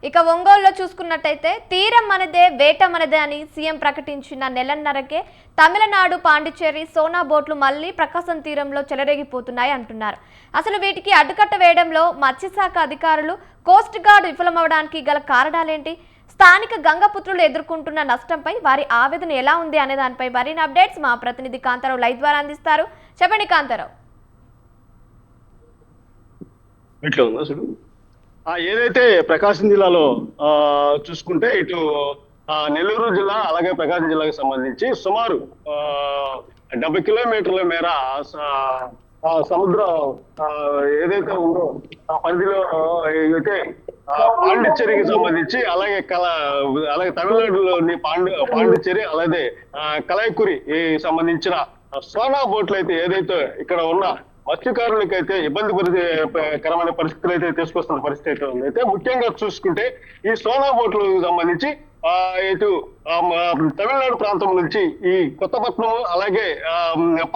ఇక ఒంగోలులో చూసుకున్నట్టయితే తీరం మనదే వేట మనదే అని సీఎం ప్రకటించిన నెలన్నరకే తమిళనాడు పాండిచ్చేరి సోనా బోట్లు మళ్లీ ప్రకాశం తీరంలో చెలరేగిపోతున్నాయి అంటున్నారు. అసలు వీటికి అడ్డుకట్ట వేయడంలో మత్స్యశాఖ అధికారులు కోస్ట్ గార్డ్ విఫలమవడానికి గల కారణాలేంటి? స్థానిక గంగపుత్రులు ఎదుర్కొంటున్న నష్టంపై వారి ఆవేదన ఎలా ఉంది అనే దానిపై మరిన్ని అప్డేట్స్ మా ప్రతినిధి కాంతారావు లైవ్ ద్వారా అందిస్తారు. చెప్పండి కాంతారావు. ఏదైతే ప్రకాశం జిల్లాలో చూసుకుంటే ఇటు నెల్లూరు జిల్లా అలాగే ప్రకాశం జిల్లాకు సంబంధించి సుమారు 70 కిలోమీటర్ల మేర సముద్రం ఏదైతే ఉందో ఆ పరిధిలో అయితే పాండిచ్చేరికి సంబంధించి అలాగే అలాగే తమిళనాడులోని పాండిచ్చేరి అలాగే కలైకురి సంబంధించిన సోనా బోట్లు అయితే ఏదైతే ఇక్కడ ఉన్న మత్స్యకారులకైతే ఇబ్బందికరమైన పరిస్థితులు అయితే తీసుకొస్తున్న పరిస్థితి అయితే ఉంది. అయితే ముఖ్యంగా చూసుకుంటే ఈ సోనా బోట్లకు సంబంధించి ఇటు తమిళనాడు ప్రాంతం నుంచి ఈ కొత్తపట్నం అలాగే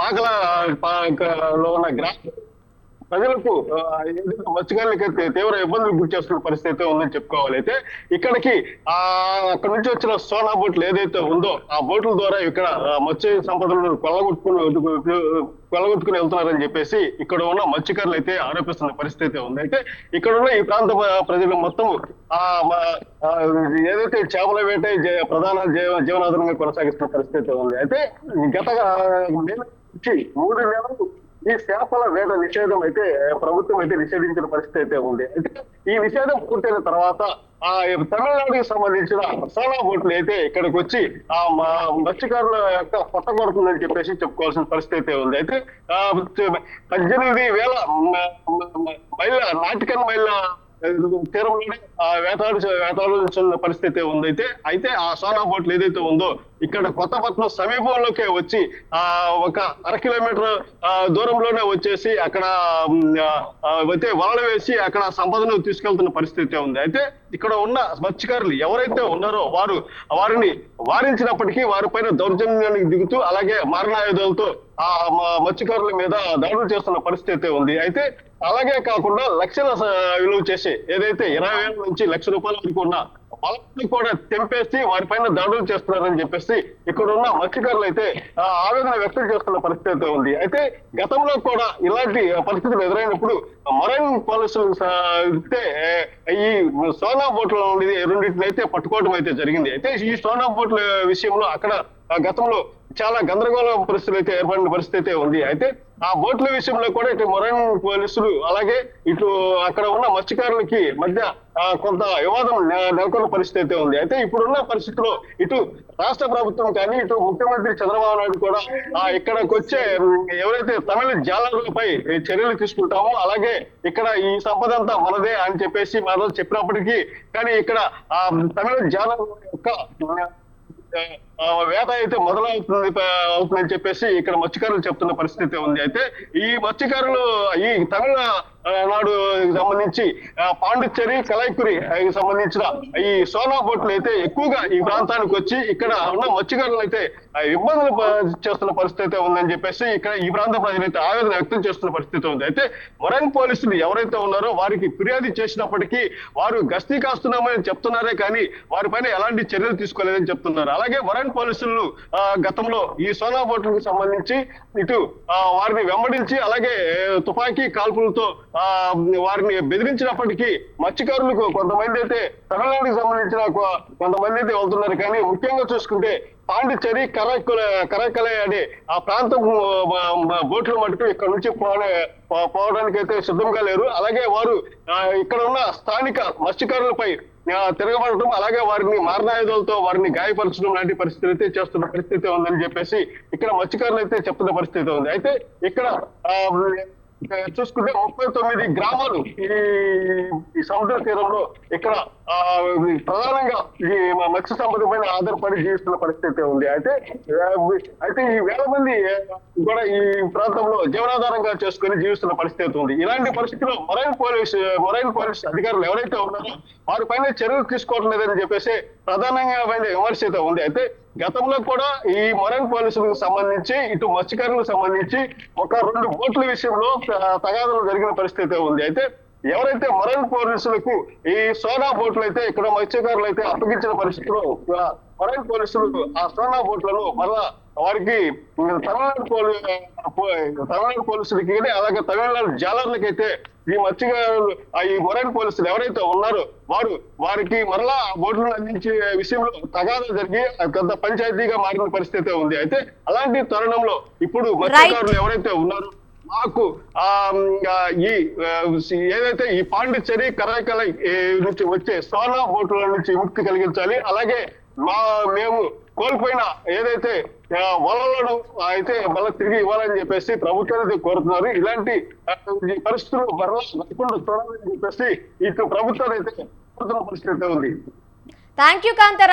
పాకలలో ఉన్న ప్రజలకు మత్స్యకారులకైతే తీవ్ర ఇబ్బందులు గురి చేస్తున్న పరిస్థితి అయితే ఉందని చెప్పుకోవాలి. అయితే ఇక్కడికి అక్కడ నుంచి వచ్చిన సోనా బోట్లు ఏదైతే ఉందో ఆ బోట్ల ద్వారా ఇక్కడ మత్స్య సంపదలను కొల్లగొట్టుకుని వెళ్తున్నారని చెప్పేసి ఇక్కడ ఉన్న మత్స్యకారులు అయితే ఆరోపిస్తున్న పరిస్థితి ఉంది. అయితే ఇక్కడ ఉన్న ఈ ప్రాంత ప్రజలు మొత్తం ఏదైతే చేపల వేట ప్రధాన జీవనాధారంగా కొనసాగిస్తున్న పరిస్థితి ఉంది. అయితే గత 3 నెలలు ఈ చేపల వేట నిషేధం అయితే ప్రభుత్వం అయితే నిషేధించిన పరిస్థితి అయితే ఉంది. అయితే ఈ నిషేధం పూర్తయిన తర్వాత తమిళనాడుకి సంబంధించిన సోనా బోట్లు అయితే ఇక్కడికి వచ్చి మత్స్యకారుల యొక్క పొట్ట కొడుతుందని చెప్పేసి చెప్పుకోవాల్సిన పరిస్థితి అయితే ఉంది. అయితే 18,000 మైళ్ళ నాటికల్ మైళ్ళ తీరంలోనే వేటాడుతున్న పరిస్థితి ఉంది. అయితే ఆ సోనా బోట్లు ఏదైతే ఉందో ఇక్కడ కొత్తపట్నం సమీపంలోకే వచ్చి ఒక 1/2 కిలోమీటర్ దూరంలోనే వచ్చేసి అక్కడ అయితే వలలు వేసి అక్కడ సంపదను తీసుకెళ్తున్న పరిస్థితి ఉంది. అయితే ఇక్కడ ఉన్న మత్స్యకారులు ఎవరైతే ఉన్నారో వారిని వారించినప్పటికీ వారిపైన దౌర్జన్యానికి దిగుతూ అలాగే మారణాయుధాలతో ఆ మత్స్యకారుల మీద దాడులు చేస్తున్న పరిస్థితి ఉంది. అయితే అలాగే కాకుండా లక్షల విలువ చేసే ఏదైతే 20,000 నుంచి 1,00,000 రూపాయల వరకు ఉన్న పొలాన్ని కూడా తెంపేసి వారిపైన దాడులు చేస్తున్నారని చెప్పేసి ఇక్కడ ఉన్న మత్స్యకారులు అయితే ఆవేదన వ్యక్తం చేస్తున్న పరిస్థితి ఉంది. అయితే గతంలో కూడా ఇలాంటి పరిస్థితులు ఎదురైనప్పుడు మరైన్ పోలీసులు ఈ సోనా బోట్ల నుండి రెండింటిని అయితే పట్టుకోవడం అయితే జరిగింది. అయితే ఈ సోనా బోట్ల విషయంలో అక్కడ గతంలో చాలా గందరగోళ పరిస్థితులు అయితే ఏర్పడిన పరిస్థితి ఉంది. అయితే ఆ బోట్ల విషయంలో కూడా ఇటు మొరైన్ పోలీసులు అలాగే ఇటు అక్కడ ఉన్న మత్స్యకారులకి మధ్య కొంత వివాదం నెలకొన్న పరిస్థితి అయితే ఉంది. అయితే ఇప్పుడున్న పరిస్థితిలో ఇటు రాష్ట్ర ప్రభుత్వం కానీ ఇటు ముఖ్యమంత్రి చంద్రబాబు నాయుడు కూడా ఇక్కడికి వచ్చే ఎవరైతే తమిళ జాలర్లపై చర్యలు తీసుకుంటామో అలాగే ఇక్కడ ఈ సంపద అంతా మనదే అని చెప్పేసి మనం చెప్పినప్పటికీ కానీ ఇక్కడ తమిళ జాలర్ల యొక్క వేట అయితే అవుతుందని చెప్పేసి ఇక్కడ మత్స్యకారులు చెప్తున్న పరిస్థితి ఉంది. అయితే ఈ మత్స్యకారులు ఈ తమిళనాడు సంబంధించి పాండిచ్చేరి కలైకురి సంబంధించిన ఈ సోనా బోట్లు అయితే ఎక్కువగా ఈ ప్రాంతానికి వచ్చి ఇక్కడ ఉన్న మత్స్యకారులు అయితే ఇబ్బందులు చేస్తున్న పరిస్థితి ఉందని చెప్పేసి ఇక్కడ ఈ ప్రాంత ప్రజలైతే ఆవేదన వ్యక్తం చేస్తున్న పరిస్థితి ఉంది. అయితే మొరైన్ పోలీసులు ఎవరైతే ఉన్నారో వారికి ఫిర్యాదు చేసినప్పటికీ వారు గస్తీ కాస్తున్నామని చెప్తున్నారే కానీ వారిపైన ఎలాంటి చర్యలు తీసుకోలేదని చెప్తున్నారు. అలాగే మొరైన్ పోలీసులు గతంలో ఈ సోనా బోట్లకు సంబంధించి ఇటు వారిని వెంబడించి అలాగే తుపాకీ కాల్పులతో వారిని బెదిరించినప్పటికీ మత్స్యకారులకు కొంతమంది అయితే తమిళనాడుకి సంబంధించిన కొంతమంది అయితే వెళ్తున్నారు. కానీ ముఖ్యంగా చూసుకుంటే పాండిచ్చేరి కరకలై అనే ఆ ప్రాంతం బోట్లు మటుకు ఇక్కడ నుంచి పోవడానికి అయితే సిద్ధంగా లేరు. అలాగే వారు ఇక్కడ ఉన్న స్థానిక మత్స్యకారులపై తిరగబడటం అలాగే వారిని మారణాయుధాలతో వారిని గాయపరచడం లాంటి పరిస్థితులు అయితే చేస్తున్న పరిస్థితి ఉందని చెప్పేసి ఇక్కడ మత్స్యకారులు అయితే చెప్తున్న పరిస్థితి ఉంది. అయితే ఇక్కడ చూసుకుంటే 39 గ్రామాలు ఈ సముద్ర తీరంలో ఇక్కడ ప్రధానంగా ఈ మత్స్య సంపద పైన ఆధారపడి జీవిస్తున్న పరిస్థితి ఉంది. అయితే ఈ 1,000 మంది కూడా ఈ ప్రాంతంలో జీవనాధారంగా చేసుకుని జీవిస్తున్న పరిస్థితి ఉంది. ఇలాంటి పరిస్థితిలో మొరైన్ పోలీస్ అధికారులు ఎవరైతే ఉన్నారో వారిపైన చర్యలు తీసుకోవడం లేదని చెప్పేసి ప్రధానంగా విమర్శ అయితే ఉంది. అయితే గతంలో కూడా ఈ మొరైన్ పోలీసులకు సంబంధించి ఇటు మత్స్యకారులకు సంబంధించి ఒక 2 బోట్ల విషయంలో తగాదాలు జరిగిన పరిస్థితి ఉంది. అయితే ఎవరైతే మరైన్ పోలీసులకు ఈ సోనా బోట్లు అయితే ఇక్కడ మత్స్యకారులు అయితే అప్పగించిన పరిస్థితిలో మరైన్ పోలీసులు ఆ సోనా బోట్లను మళ్ళా వారికి తమిళనాడు పోలీసులకి కానీ అలాగే తమిళనాడు జాలర్లకైతే ఈ మత్స్యకారులు ఈ మరైన్ పోలీసులు ఎవరైతే ఉన్నారో వారికి మరలా బోట్లను అందించే విషయంలో తగాదా జరిగి పెద్ద పంచాయతీగా మారిన పరిస్థితి ఉంది. అయితే అలాంటి తరుణంలో ఇప్పుడు మత్స్యకారులు ఎవరైతే ఉన్నారో మాకు ఈ ఏదైతే ఈ పాండిచ్చేరి కరైకల నుంచి వచ్చే సోనా బోట్ల నుంచి విముక్తి కలిగించాలి. అలాగే మేము కోల్పోయిన ఏదైతే వలలను అయితే మళ్ళీ తిరిగి ఇవ్వాలని చెప్పేసి ప్రభుత్వాన్ని కోరుతున్నారు. ఇలాంటి పరిస్థితులు మరలా రాకుండా చూడాలని చెప్పేసి ఇటు ప్రభుత్వాన్ని అయితే కోరుతున్న పరిస్థితి ఉంది. Thank you Kantharao.